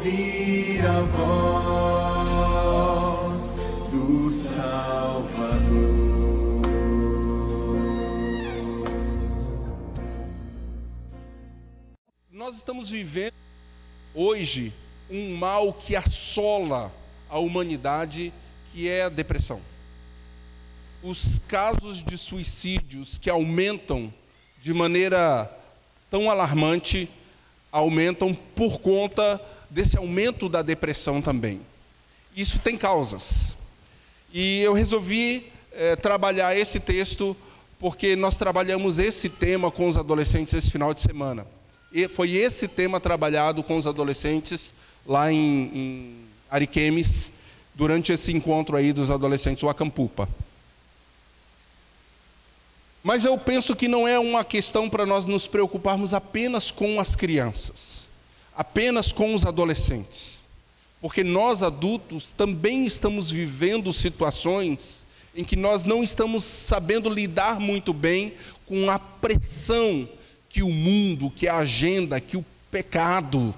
ouvir a voz do Salvador. Nós estamos vivendo hoje um mal que assola a humanidade, que é a depressão. Os casos de suicídios que aumentam de maneira tão alarmante, aumentam por conta desse aumento da depressão também. Isso tem causas. E eu resolvi trabalhar esse texto porque nós trabalhamos esse tema com os adolescentes esse final de semana. E foi esse tema trabalhado com os adolescentes lá em Ariquemes, durante esse encontro aí dos adolescentes, o Acampupa. Mas eu penso que não é uma questão para nós nos preocuparmos apenas com as crianças, apenas com os adolescentes. Porque nós adultos também estamos vivendo situações em que nós não estamos sabendo lidar muito bem com a pressão que o mundo, que a agenda, que o pecado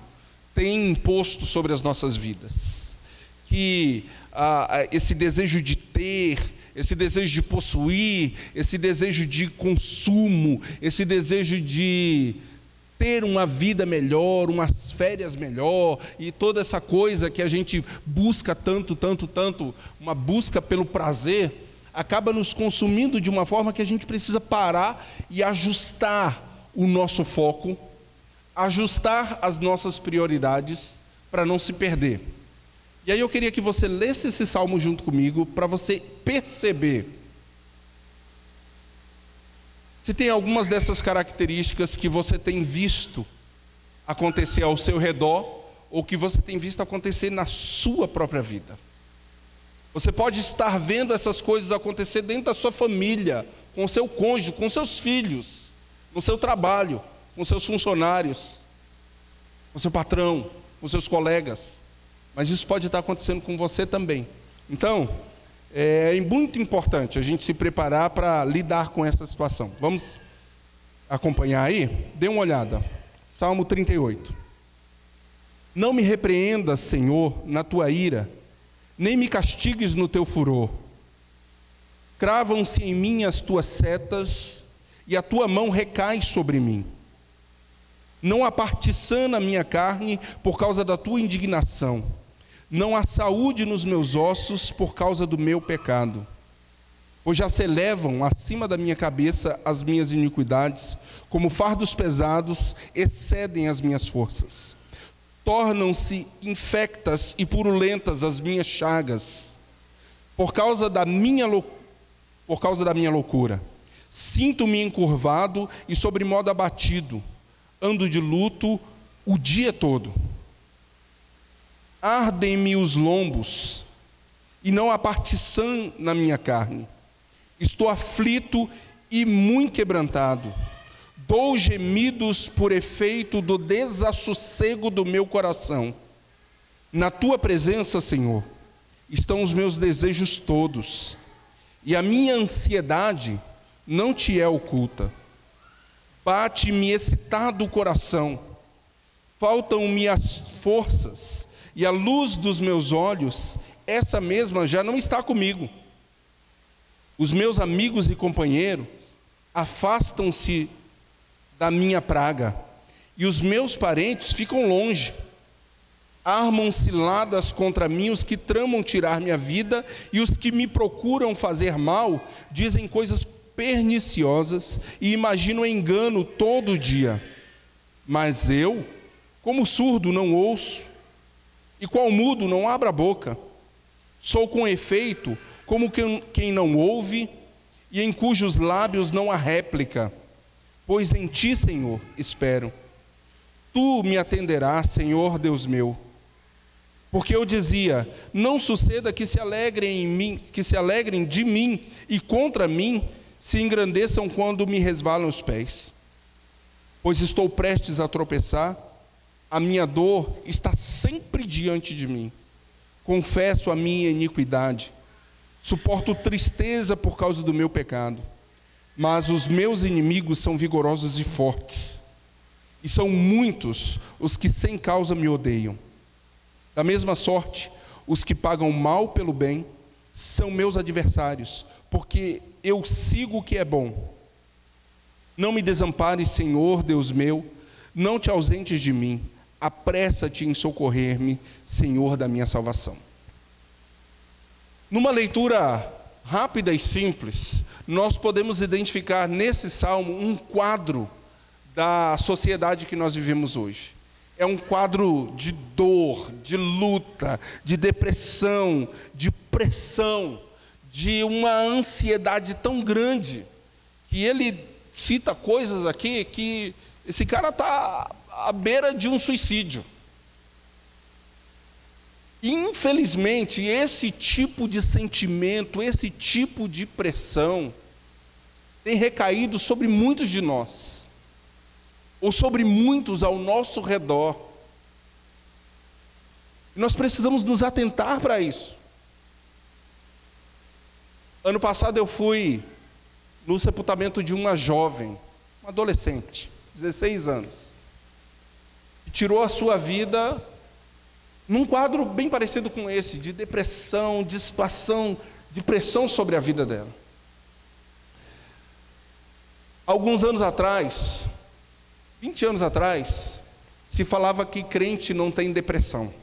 tem imposto sobre as nossas vidas. Que esse desejo de ter, esse desejo de possuir, esse desejo de consumo, esse desejo de ter uma vida melhor, umas férias melhor, e toda essa coisa que a gente busca tanto, uma busca pelo prazer, acaba nos consumindo de uma forma que a gente precisa parar e ajustar o nosso foco, ajustar as nossas prioridades para não se perder. E aí eu queria que você lesse esse salmo junto comigo, para você perceber se tem algumas dessas características que você tem visto acontecer ao seu redor, ou que você tem visto acontecer na sua própria vida. Você pode estar vendo essas coisas acontecer dentro da sua família, com o seu cônjuge, com seus filhos, no seu trabalho, com seus funcionários, com seu patrão, com seus colegas. Mas isso pode estar acontecendo com você também. Então, é muito importante a gente se preparar para lidar com essa situação. Vamos acompanhar aí? Dê uma olhada. Salmo 38. Não me repreendas, Senhor, na tua ira, nem me castigues no teu furor. Cravam-se em mim as tuas setas, e a tua mão recai sobre mim. Não há parte sã na minha carne por causa da tua indignação. Não há saúde nos meus ossos por causa do meu pecado. Pois já se elevam acima da minha cabeça as minhas iniquidades, como fardos pesados excedem as minhas forças. Tornam-se infectas e purulentas as minhas chagas, por causa da minha loucura. Sinto-me encurvado e sobremodo abatido. Ando de luto o dia todo. Ardem-me os lombos, e não há parte sã na minha carne. Estou aflito e muito quebrantado. Dou gemidos por efeito do desassossego do meu coração. Na tua presença, Senhor, estão os meus desejos todos, e a minha ansiedade não te é oculta. Bate-me excitado o coração, faltam-me as forças, e a luz dos meus olhos, essa mesma já não está comigo. Os meus amigos e companheiros afastam-se da minha praga, e os meus parentes ficam longe. Armam ciladas contra mim os que tramam tirar minha vida, e os que me procuram fazer mal dizem coisas perniciosas e imaginam engano todo dia. Mas eu, como surdo, não ouço, e qual mudo não abro a boca. Sou com efeito como quem não ouve, e em cujos lábios não há réplica. Pois em ti, Senhor, espero. Tu me atenderás, Senhor Deus meu. Porque eu dizia: não suceda que se alegrem em mim, que se alegrem de mim e contra mim se engrandeçam quando me resvalam os pés. Pois estou prestes a tropeçar, a minha dor está sempre diante de mim. Confesso a minha iniquidade, suporto tristeza por causa do meu pecado. Mas os meus inimigos são vigorosos e fortes, e são muitos os que sem causa me odeiam. Da mesma sorte, os que pagam mal pelo bem são meus adversários, porque eu sigo o que é bom. Não me desampares, Senhor, Deus meu, não te ausentes de mim. Apressa-te em socorrer-me, Senhor da minha salvação. Numa leitura rápida e simples, nós podemos identificar nesse salmo um quadro da sociedade que nós vivemos hoje. É um quadro de dor, de luta, de depressão, de pressão, de uma ansiedade tão grande, que ele cita coisas aqui que esse cara está à beira de um suicídio. Infelizmente, esse tipo de sentimento, esse tipo de pressão, tem recaído sobre muitos de nós, ou sobre muitos ao nosso redor. Nós precisamos nos atentar para isso. Ano passado eu fui no sepultamento de uma jovem, uma adolescente, 16 anos, que tirou a sua vida num quadro bem parecido com esse, de depressão, de situação, de pressão sobre a vida dela. Alguns anos atrás, 20 anos atrás, se falava que crente não tem depressão.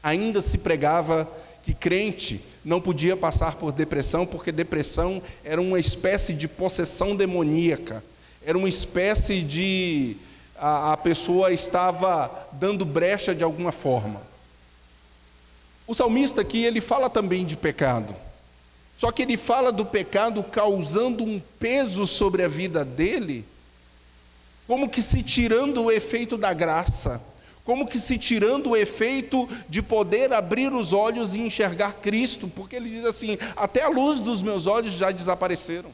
Ainda se pregava que crente não podia passar por depressão, porque depressão era uma espécie de possessão demoníaca, era uma espécie de... a pessoa estava dando brecha de alguma forma. O salmista aqui, ele fala também de pecado, só que ele fala do pecado causando um peso sobre a vida dele, como que se tirando o efeito da graça, como que se tirando o efeito de poder abrir os olhos e enxergar Cristo, porque ele diz assim: até a luz dos meus olhos já desapareceram,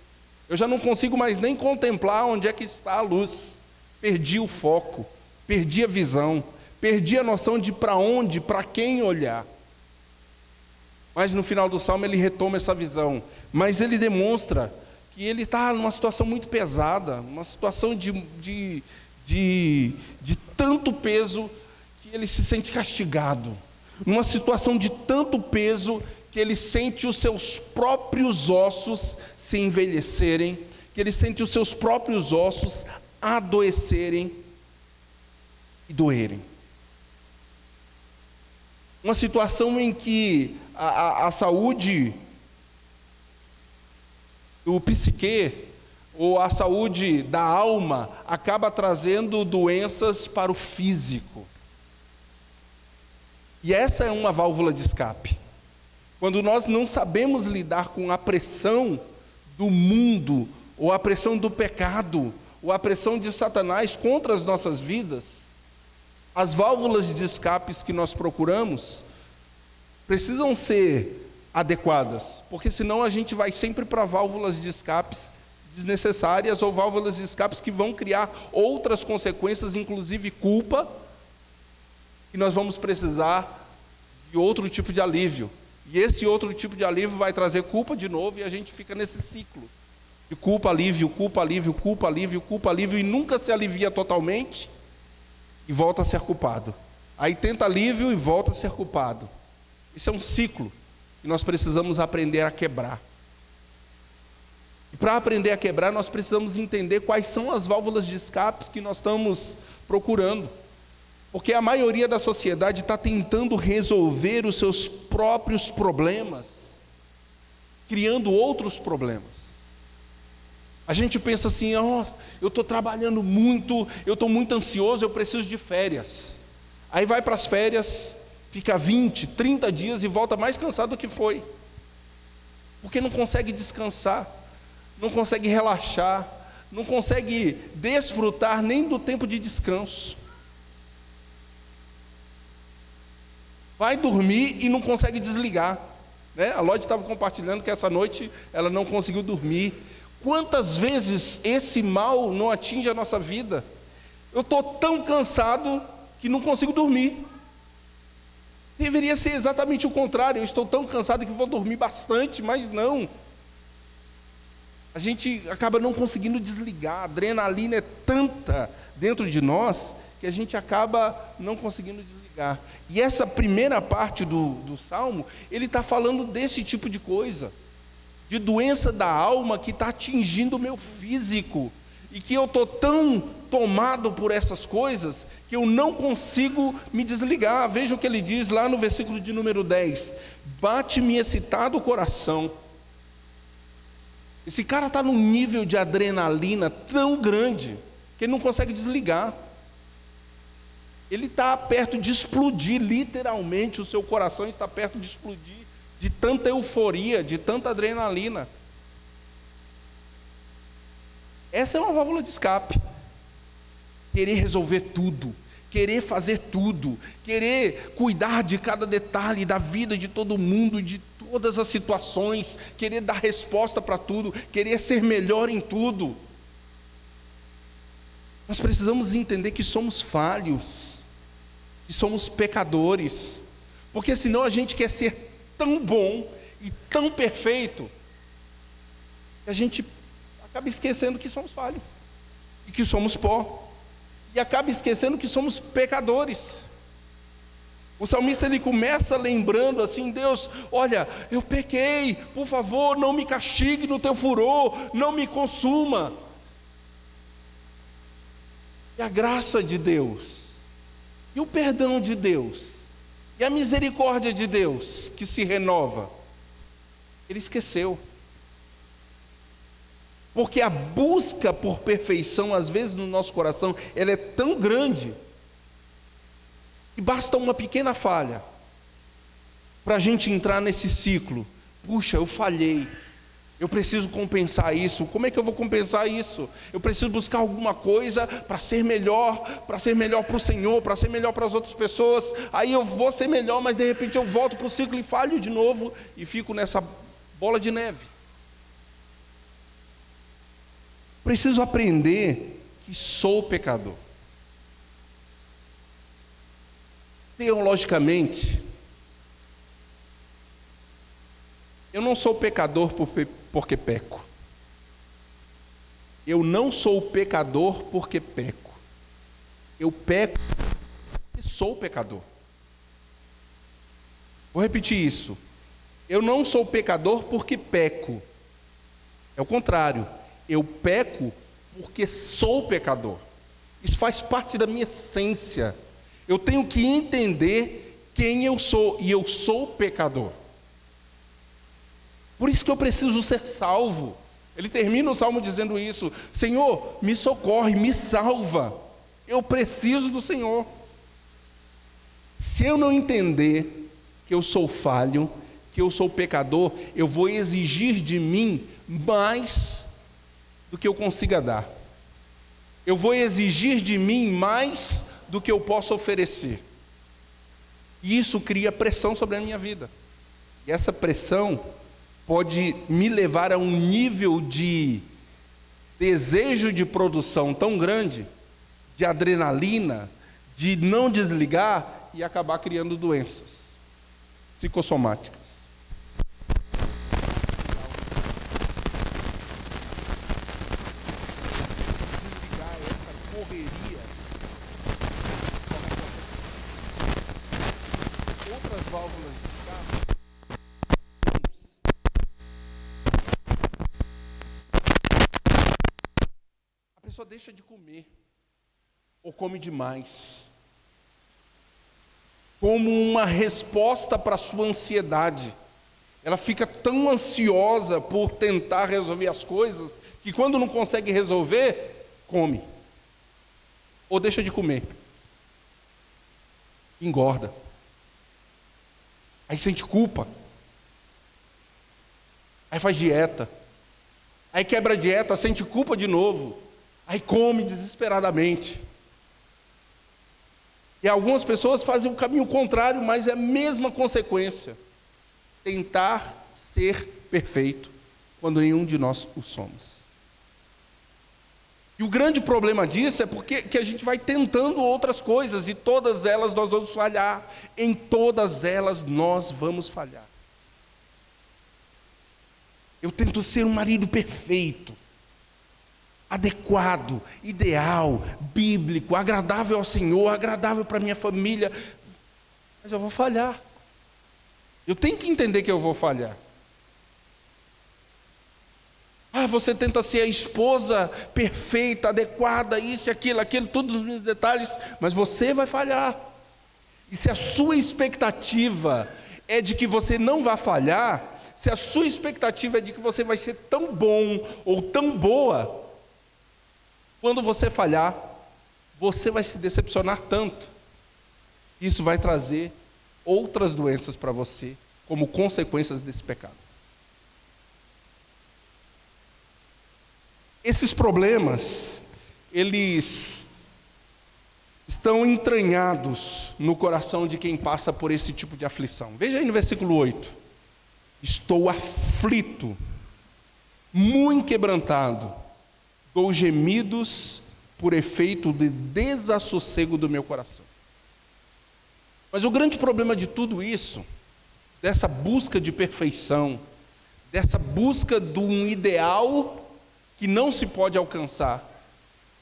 eu já não consigo mais nem contemplar onde é que está a luz, perdi o foco, perdi a visão, perdi a noção de para onde, para quem olhar. Mas no final do salmo ele retoma essa visão, mas ele demonstra que ele está numa situação muito pesada, uma situação de tanto peso, que ele se sente castigado, numa situação de tanto peso, que ele sente os seus próprios ossos se envelhecerem, que ele sente os seus próprios ossos adoecerem e doerem. Uma situação em que a saúde do psique, ou a saúde da alma, acaba trazendo doenças para o físico. E essa é uma válvula de escape. Quando nós não sabemos lidar com a pressão do mundo, ou a pressão do pecado, ou a pressão de Satanás contra as nossas vidas, as válvulas de escapes que nós procuramos precisam ser adequadas, porque senão a gente vai sempre para válvulas de escapes desnecessárias, ou válvulas de escapes que vão criar outras consequências, inclusive culpa, e nós vamos precisar de outro tipo de alívio, e esse outro tipo de alívio vai trazer culpa de novo, e a gente fica nesse ciclo de culpa, alívio, culpa, alívio, culpa, alívio, culpa, alívio, e nunca se alivia totalmente, e volta a ser culpado. Aí tenta alívio e volta a ser culpado. Isso é um ciclo que nós precisamos aprender a quebrar. E para aprender a quebrar, nós precisamos entender quais são as válvulas de escape que nós estamos procurando. Porque a maioria da sociedade está tentando resolver os seus próprios problemas, criando outros problemas. A gente pensa assim: oh, eu estou trabalhando muito, eu estou muito ansioso, eu preciso de férias. Aí vai para as férias, fica 20, 30 dias e volta mais cansado do que foi. Porque não consegue descansar, não consegue relaxar, não consegue desfrutar nem do tempo de descanso. Vai dormir e não consegue desligar, né? A Lodi estava compartilhando que essa noite ela não conseguiu dormir. Quantas vezes esse mal não atinge a nossa vida? Eu estou tão cansado que não consigo dormir. Deveria ser exatamente o contrário: eu estou tão cansado que vou dormir bastante, mas não. A gente acaba não conseguindo desligar, a adrenalina é tanta dentro de nós, que a gente acaba não conseguindo desligar. E essa primeira parte do Salmo, ele está falando desse tipo de coisa, de doença da alma que está atingindo o meu físico, e que eu estou tão tomado por essas coisas, que eu não consigo me desligar. Veja o que ele diz lá no versículo de número 10, bate-me excitado o coração. Esse cara está num nível de adrenalina tão grande, que ele não consegue desligar. Ele está perto de explodir, literalmente, o seu coração está perto de explodir, de tanta euforia, de tanta adrenalina. Essa é uma válvula de escape. Querer resolver tudo, querer fazer tudo, querer cuidar de cada detalhe da vida de todo mundo, de todas as situações, querer dar resposta para tudo, querer ser melhor em tudo. Nós precisamos entender que somos falhos, que somos pecadores, porque senão a gente quer ser tão bom e tão perfeito, que a gente acaba esquecendo que somos falhos, e que somos pó, e acaba esquecendo que somos pecadores. O salmista, ele começa lembrando assim: Deus, olha, eu pequei, por favor, não me castigue no teu furor, não me consuma. E a graça de Deus, e o perdão de Deus, e a misericórdia de Deus, que se renova, ele esqueceu. Porque a busca por perfeição, às vezes no nosso coração, ela é tão grande, que basta uma pequena falha, para a gente entrar nesse ciclo. Puxa, eu falhei, eu preciso compensar isso. Como é que eu vou compensar isso? Eu preciso buscar alguma coisa para ser melhor para o Senhor, para ser melhor para as outras pessoas. Aí eu vou ser melhor, mas de repente eu volto para o ciclo e falho de novo, e fico nessa bola de neve. Preciso aprender que sou pecador. Teologicamente, eu não sou pecador porque peco. Eu não sou pecador porque peco. Eu peco porque sou pecador. Vou repetir isso. Eu não sou pecador porque peco. É o contrário. Eu peco porque sou pecador. Isso faz parte da minha essência. Eu tenho que entender quem eu sou, e eu sou pecador. Por isso que eu preciso ser salvo. Ele termina o salmo dizendo isso: Senhor, me socorre, me salva. Eu preciso do Senhor. Se eu não entender que eu sou falho, que eu sou pecador, eu vou exigir de mim mais do que eu consiga dar. Eu vou exigir de mim mais do que eu posso oferecer. E isso cria pressão sobre a minha vida. E essa pressão pode me levar a um nível de desejo de produção tão grande, de adrenalina, de não desligar, e acabar criando doenças psicossomáticas. Outras válvulas de escape. A pessoa deixa de comer, ou come demais, como uma resposta para a sua ansiedade. Ela fica tão ansiosa por tentar resolver as coisas, que quando não consegue resolver, come, ou deixa de comer, engorda. Aí sente culpa, aí faz dieta, aí quebra a dieta, sente culpa de novo, aí come desesperadamente. E algumas pessoas fazem o caminho contrário, mas é a mesma consequência: tentar ser perfeito, quando nenhum de nós o somos. E o grande problema disso é porque a gente vai tentando outras coisas, e todas elas nós vamos falhar. Em todas elas nós vamos falhar. Eu tento ser um marido perfeito. adequado, ideal, bíblico, agradável ao Senhor, agradável para a minha família, mas eu vou falhar. Eu tenho que entender que eu vou falhar. Você tenta ser a esposa perfeita, adequada, isso, aquilo, todos os detalhes, mas você vai falhar. E se a sua expectativa é de que você não vai falhar, se a sua expectativa é de que você vai ser tão bom ou tão boa, quando você falhar, você vai se decepcionar tanto. Isso vai trazer outras doenças para você, como consequências desse pecado. Esses problemas, eles estão entranhados no coração de quem passa por esse tipo de aflição. Veja aí no versículo 8. Estou aflito, muito quebrantado, dou gemidos por efeito de desassossego do meu coração. Mas o grande problema de tudo isso, dessa busca de perfeição, dessa busca de um ideal que não se pode alcançar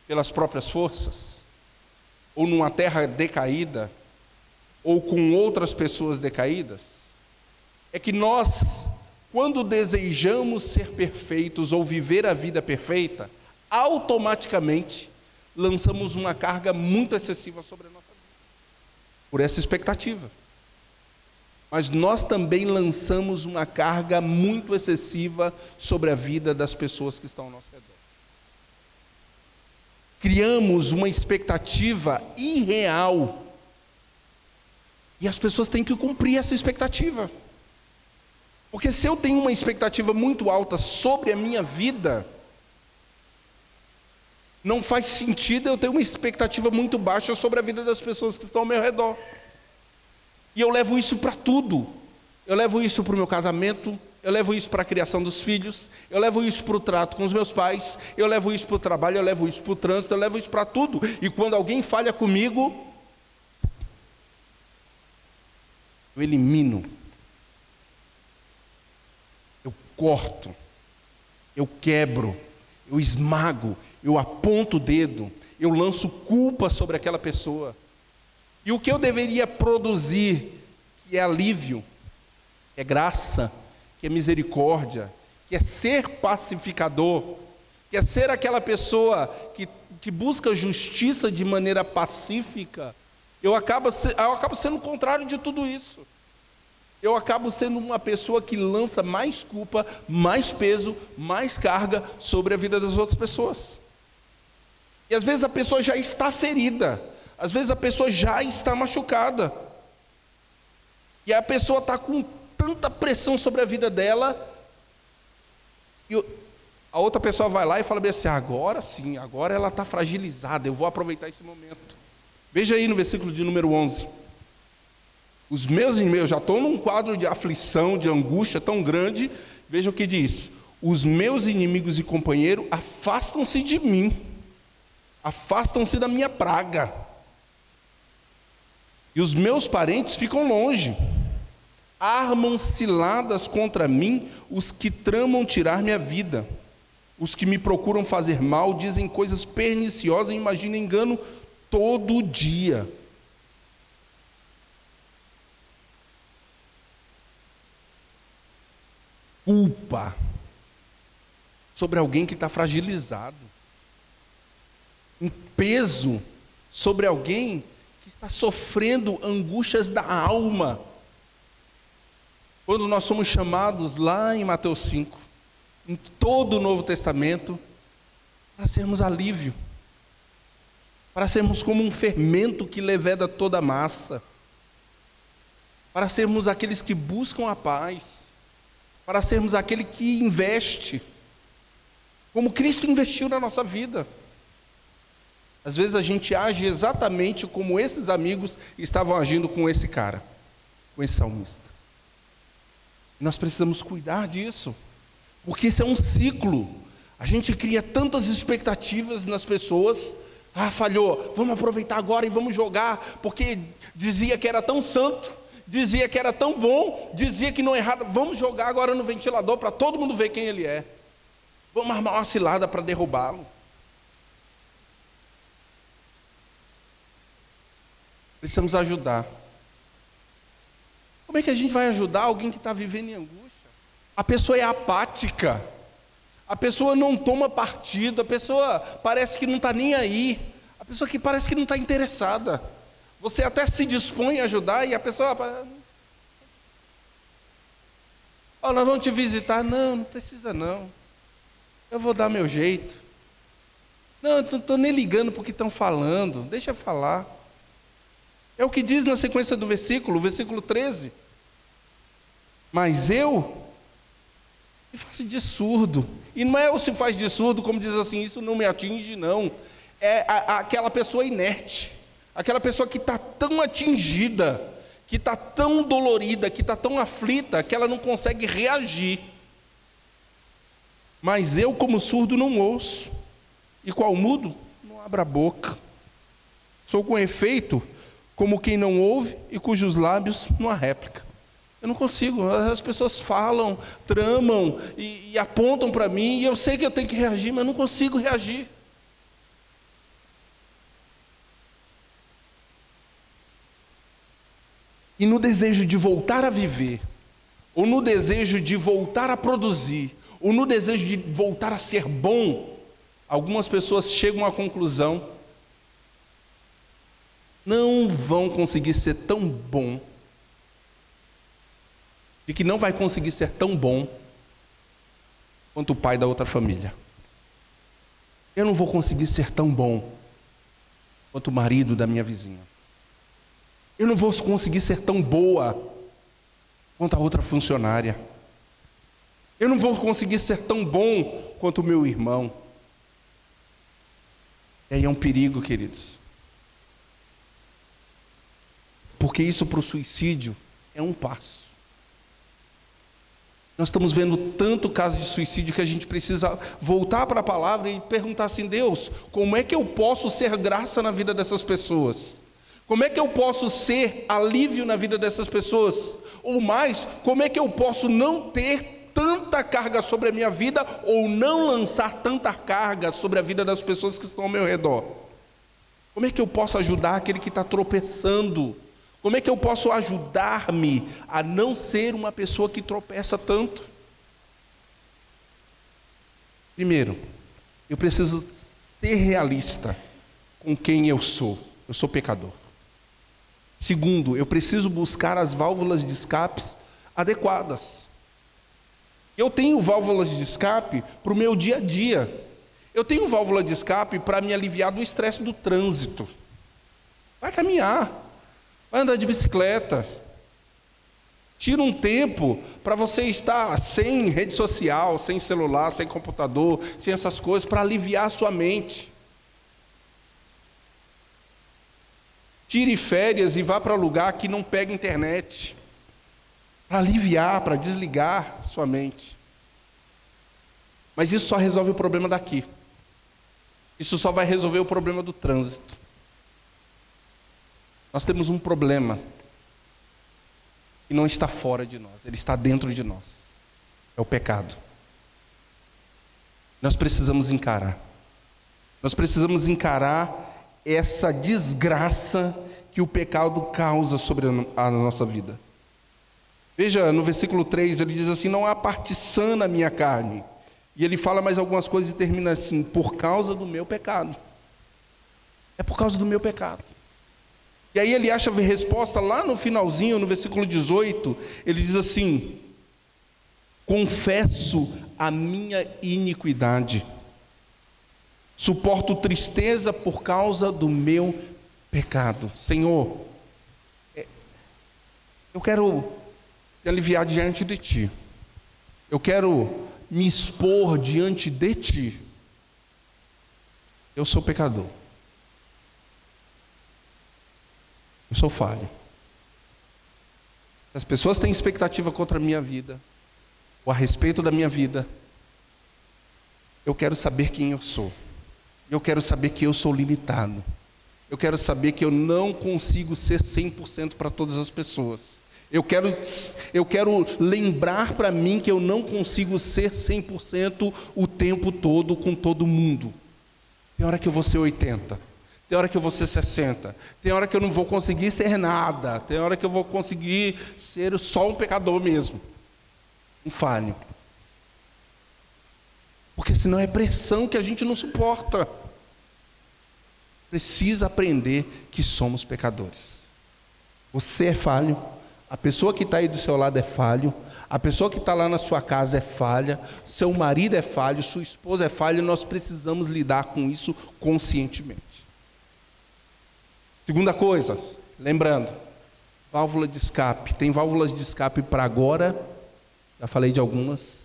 pelas próprias forças, ou numa terra decaída, ou com outras pessoas decaídas, é que nós, quando desejamos ser perfeitos ou viver a vida perfeita, automaticamente lançamos uma carga muito excessiva sobre a nossa vida, por essa expectativa. Mas nós também lançamos uma carga muito excessiva sobre a vida das pessoas que estão ao nosso redor. Criamos uma expectativa irreal, e as pessoas têm que cumprir essa expectativa. Porque se eu tenho uma expectativa muito alta sobre a minha vida, não faz sentido eu ter uma expectativa muito baixa sobre a vida das pessoas que estão ao meu redor. E eu levo isso para tudo. Eu levo isso para o meu casamento, eu levo isso para a criação dos filhos, eu levo isso para o trato com os meus pais, eu levo isso para o trabalho, eu levo isso para o trânsito, eu levo isso para tudo. E quando alguém falha comigo, eu elimino, eu corto, eu quebro, eu esmago, eu aponto o dedo, eu lanço culpa sobre aquela pessoa. E o que eu deveria produzir, que é alívio, que é graça, que é misericórdia, que é ser pacificador, que é ser aquela pessoa que busca justiça de maneira pacífica, eu acabo sendo o contrário de tudo isso. Eu acabo sendo uma pessoa que lança mais culpa, mais peso, mais carga sobre a vida das outras pessoas. E às vezes a pessoa já está ferida, às vezes a pessoa já está machucada, e a pessoa está com tanta pressão sobre a vida dela, e a outra pessoa vai lá e fala bem assim: agora sim, agora ela está fragilizada, eu vou aproveitar esse momento. Veja aí no versículo de número 11. Os meus inimigos, eu já estou num quadro de aflição, de angústia tão grande. Veja o que diz: os meus inimigos e companheiros afastam-se de mim, afastam-se da minha praga, e os meus parentes ficam longe. Armam ciladas contra mim os que tramam tirar minha vida. Os que me procuram fazer mal dizem coisas perniciosas e imaginam engano todo dia. Culpa sobre alguém que está fragilizado. Um peso sobre alguém que está sofrendo angústias da alma. Quando nós somos chamados lá em Mateus 5, em todo o Novo Testamento, para sermos alívio, para sermos como um fermento que leveda toda a massa, para sermos aqueles que buscam a paz, para sermos aquele que investe, como Cristo investiu na nossa vida. Às vezes a gente age exatamente como esses amigos estavam agindo com esse cara, com esse salmista. Nós precisamos cuidar disso, porque isso é um ciclo. A gente cria tantas expectativas nas pessoas. Falhou, vamos aproveitar agora e vamos jogar, porque dizia que era tão santo, dizia que era tão bom, dizia que não errava. Vamos jogar agora no ventilador para todo mundo ver quem ele é. Vamos armar uma cilada para derrubá-lo. Precisamos ajudar. Como é que a gente vai ajudar alguém que está vivendo em angústia? A pessoa é apática. A pessoa não toma partido. A pessoa parece que não está nem aí. A pessoa que parece que não está interessada. Você até se dispõe a ajudar e a pessoa... Oh, nós vamos te visitar. Não, não precisa não. Eu vou dar meu jeito. Não, eu não estou nem ligando para o que estão falando. Deixa eu falar. É o que diz na sequência do versículo, o versículo 13. Mas eu me faço de surdo. E não é o se faz de surdo, como diz assim, isso não me atinge, não. É aquela pessoa inerte. Aquela pessoa que está tão atingida, que está tão dolorida, que está tão aflita, que ela não consegue reagir. Mas eu, como surdo, não ouço. E qual mudo? Não abro a boca. Sou com efeito como quem não ouve e cujos lábios não há réplica. Eu não consigo. As pessoas falam, tramam e apontam para mim, e eu sei que eu tenho que reagir, mas eu não consigo reagir. E no desejo de voltar a viver, ou no desejo de voltar a produzir, ou no desejo de voltar a ser bom, algumas pessoas chegam à conclusão: não vão conseguir ser tão bom, de que não vai conseguir ser tão bom quanto o pai da outra família. Eu não vou conseguir ser tão bom quanto o marido da minha vizinha. Eu não vou conseguir ser tão boa quanto a outra funcionária. Eu não vou conseguir ser tão bom quanto o meu irmão. E aí é um perigo, queridos. Porque isso para o suicídio é um passo. Nós estamos vendo tanto caso de suicídio que a gente precisa voltar para a palavra e perguntar assim: Deus, como é que eu posso ser graça na vida dessas pessoas? Como é que eu posso ser alívio na vida dessas pessoas? Ou mais, como é que eu posso não ter tanta carga sobre a minha vida, ou não lançar tanta carga sobre a vida das pessoas que estão ao meu redor? Como é que eu posso ajudar aquele que está tropeçando? Como é que eu posso ajudar-me a não ser uma pessoa que tropeça tanto? Primeiro, eu preciso ser realista com quem eu sou. Eu sou pecador. Segundo, eu preciso buscar as válvulas de escape adequadas. Eu tenho válvulas de escape para o meu dia a dia. Eu tenho válvula de escape para me aliviar do estresse do trânsito. Vai caminhar, vai andar de bicicleta. Tira um tempo para você estar sem rede social, sem celular, sem computador, sem essas coisas, para aliviar a sua mente. Tire férias e vá para lugar que não pega internet, para aliviar, para desligar sua mente. Mas isso só resolve o problema daqui. Isso só vai resolver o problema do trânsito. Nós temos um problema que não está fora de nós, ele está dentro de nós. É o pecado. Nós precisamos encarar. Nós precisamos encarar essa desgraça que o pecado causa sobre a nossa vida. Veja, no versículo 3, ele diz assim: não há parte sã na minha carne. E ele fala mais algumas coisas e termina assim: por causa do meu pecado. É por causa do meu pecado. E aí ele acha a resposta lá no finalzinho, no versículo 18, ele diz assim: confesso a minha iniquidade, suporto tristeza por causa do meu pecado. Senhor, eu quero te aliviar diante de Ti. Eu quero me expor diante de Ti. Eu sou pecador. Eu sou falho. As pessoas têm expectativa contra a minha vida, ou a respeito da minha vida. Eu quero saber quem eu sou. Eu quero saber que eu sou limitado. Eu quero saber que eu não consigo ser 100% para todas as pessoas. Eu quero lembrar para mim que eu não consigo ser 100% o tempo todo com todo mundo. Tem hora que eu vou ser 80%. tem hora que eu vou ser 60, tem hora que eu não vou conseguir ser nada, tem hora que eu vou conseguir ser só um pecador mesmo, um falho. Porque senão é pressão que a gente não suporta. Precisa aprender que somos pecadores. Você é falho, a pessoa que está aí do seu lado é falho, a pessoa que está lá na sua casa é falha, seu marido é falho, sua esposa é falha, e nós precisamos lidar com isso conscientemente. Segunda coisa, lembrando, válvula de escape. Tem válvulas de escape para agora, já falei de algumas,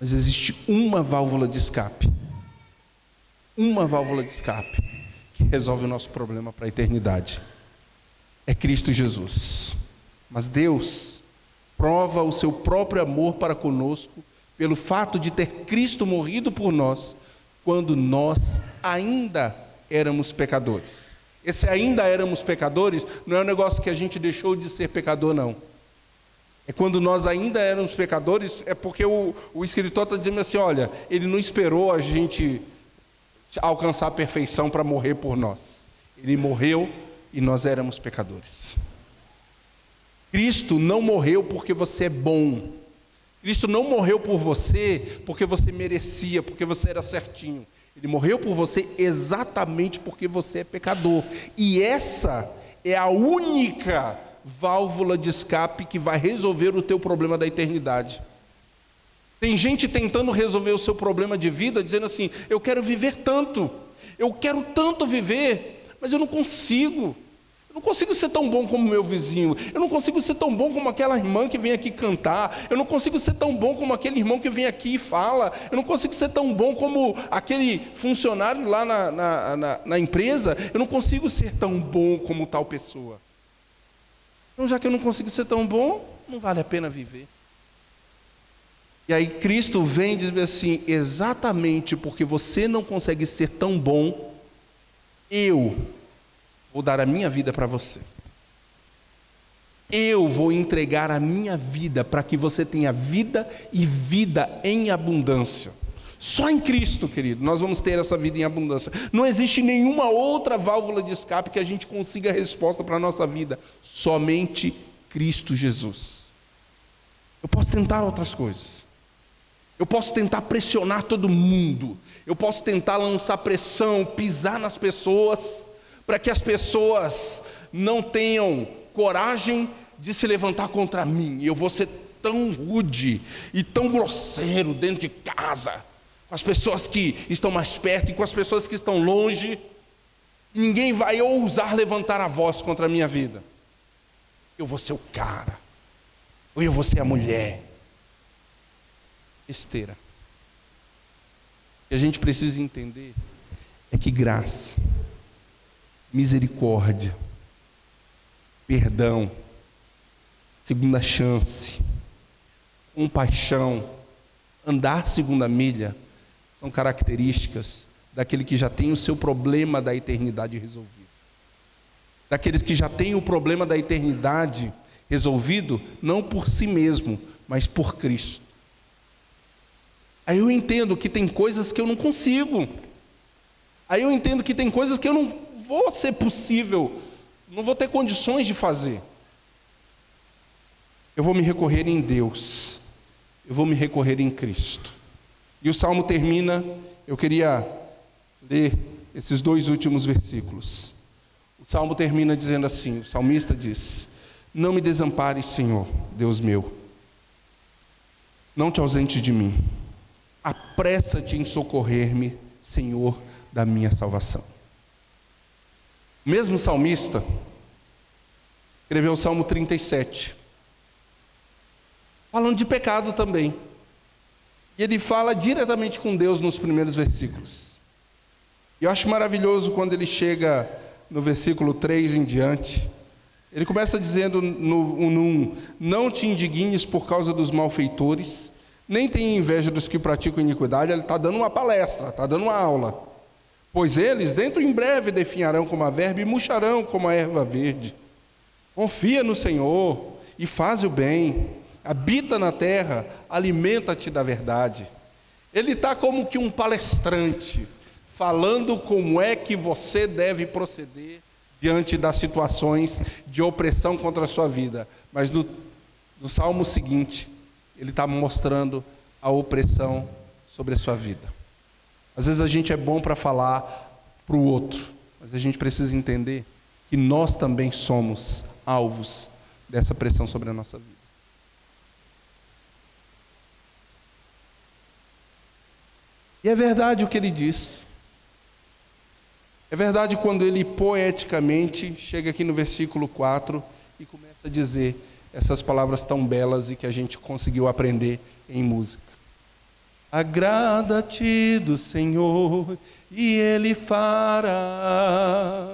mas existe uma válvula de escape. Uma válvula de escape que resolve o nosso problema para a eternidade. É Cristo Jesus. Mas Deus prova o seu próprio amor para conosco pelo fato de ter Cristo morrido por nós quando nós ainda éramos pecadores. Esse ainda éramos pecadores não é um negócio que a gente deixou de ser pecador, não. É quando nós ainda éramos pecadores, é porque o escritor está dizendo assim, olha, ele não esperou a gente alcançar a perfeição para morrer por nós. Ele morreu e nós éramos pecadores. Cristo não morreu porque você é bom. Cristo não morreu por você porque você merecia, porque você era certinho. Ele morreu por você exatamente porque você é pecador. E essa é a única válvula de escape que vai resolver o teu problema da eternidade. Tem gente tentando resolver o seu problema de vida, dizendo assim, eu quero viver tanto, eu quero tanto viver, mas eu não consigo. Eu não consigo ser tão bom como meu vizinho, eu não consigo ser tão bom como aquela irmã que vem aqui cantar, eu não consigo ser tão bom como aquele irmão que vem aqui e fala, eu não consigo ser tão bom como aquele funcionário lá na empresa, eu não consigo ser tão bom como tal pessoa. Então, já que eu não consigo ser tão bom, não vale a pena viver. E aí Cristo vem e diz assim, exatamente porque você não consegue ser tão bom, eu vou dar a minha vida para você. Eu vou entregar a minha vida para que você tenha vida e vida em abundância. Só em Cristo, querido, nós vamos ter essa vida em abundância. Não existe nenhuma outra válvula de escape que a gente consiga resposta para a nossa vida. Somente Cristo Jesus. Eu posso tentar outras coisas. Eu posso tentar pressionar todo mundo. Eu posso tentar lançar pressão, pisar nas pessoas, para que as pessoas não tenham coragem de se levantar contra mim. E eu vou ser tão rude e tão grosseiro dentro de casa, com as pessoas que estão mais perto e com as pessoas que estão longe. Ninguém vai ousar levantar a voz contra a minha vida. Eu vou ser o cara, ou eu vou ser a mulher. Besteira. O que a gente precisa entender é que graça, misericórdia, perdão, segunda chance, compaixão, andar segunda milha, são características daquele que já tem o seu problema da eternidade resolvido. Daqueles que já têm o problema da eternidade resolvido, não por si mesmo, mas por Cristo. Aí eu entendo que tem coisas que eu não consigo. Aí eu entendo que tem coisas que eu não vou ser possível, não vou ter condições de fazer. Eu vou me recorrer em Deus. Eu vou me recorrer em Cristo. E o Salmo termina, eu queria ler esses dois últimos versículos. O Salmo termina dizendo assim, o salmista diz, não me desampares, Senhor, Deus meu, não te ausentes de mim, apressa-te em socorrer-me, Senhor da minha salvação. O mesmo salmista escreveu o Salmo 37, falando de pecado também. E ele fala diretamente com Deus nos primeiros versículos. E eu acho maravilhoso quando ele chega no versículo 3 em diante. Ele começa dizendo no 1, não te indignes por causa dos malfeitores, nem tenha inveja dos que praticam iniquidade. Ele está dando uma palestra, está dando uma aula. Pois eles, dentro em breve, definharão como a verba e murcharão como a erva verde. Confia no Senhor e faz o bem. Habita na terra, alimenta-te da verdade. Ele está como que um palestrante, falando como é que você deve proceder diante das situações de opressão contra a sua vida. Mas no salmo seguinte, ele está mostrando a opressão sobre a sua vida. Às vezes a gente é bom para falar para o outro, mas a gente precisa entender que nós também somos alvos dessa pressão sobre a nossa vida. E é verdade o que ele diz. É verdade quando ele poeticamente chega aqui no versículo 4 e começa a dizer essas palavras tão belas e que a gente conseguiu aprender em música. Agrada-te do Senhor e Ele fará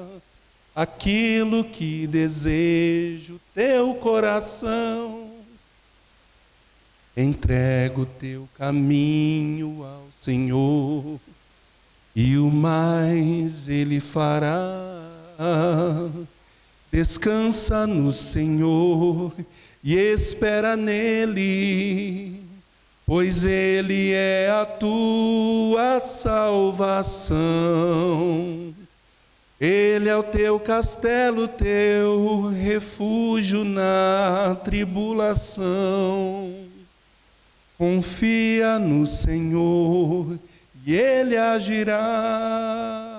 aquilo que deseja o teu coração. Entrega o teu caminho ao Senhor e o mais Ele fará. Descansa no Senhor e espera nele, pois Ele é a tua salvação. Ele é o teu castelo, teu refúgio na tribulação. Confia no Senhor e Ele agirá.